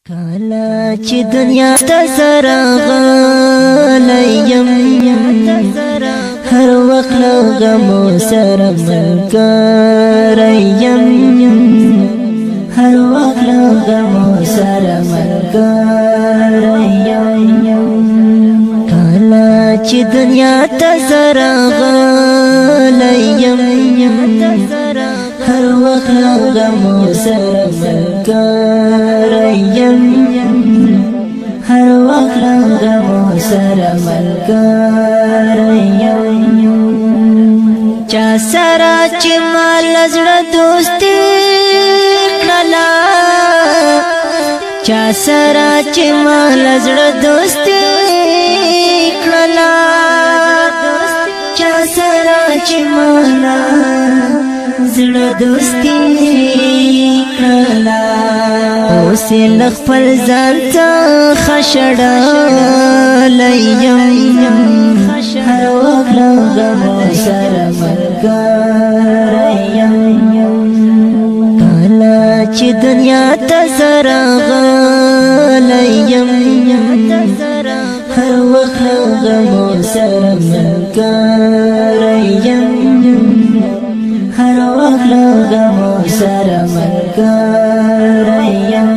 کالا چې دنیا ته سره غلیم هر وخت له غمو سره ملګری یم هر وخت له غمو سره ملګری یم کالا چې دنیا ته سره غلیم هر وخت له غمو سره ملګری یم هر وخت له غمو سره ملګری یم چا سره چې مال زړه دوستي کړله چا سره چې مال زړه دوستي کړله چا سره چې مال زړه دوستي کړله اوس یې خپل ځان ته خشړلی یم هر وخت له غمو سره ملګری یم کله چې دنیا ته سره غلی یم هر وخت له غمو سره ملګری یم هر وخت له غمو سره ملګری یم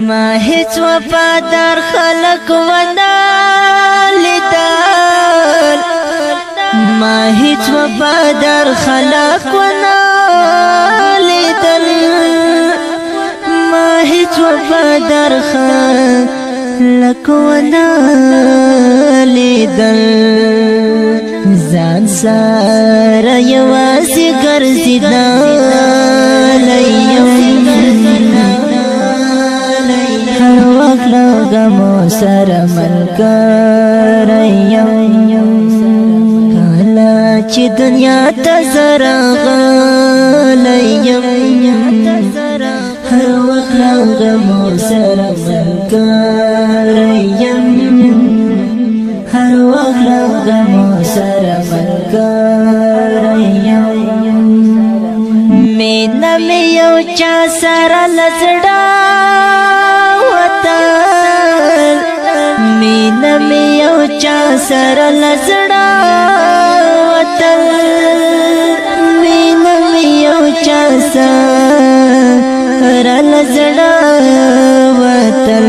ما هیڅ وفادار خلق ونه لیدل ما هیڅ وفادار خلق ونه لیدل ما هیڅ وفادار خلق ونه لیدل ځان سره یوازې ګرځېدلی یم هر وخت له غمو سره ملګری یم کله چې دنیا ته سره غلی یم هر وخت له غمو سره ملګری یم هر وخت له غمو سره ملګری یم مینه مې یو چا سره له زړه وتل مینه مې یو چا سره له زړه وتل مینه مې یو چا سره له زړه وتل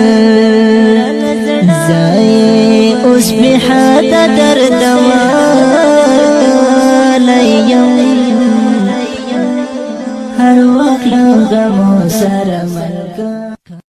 اوس بحد درد والی یم هر وخت له غمو سره ملګری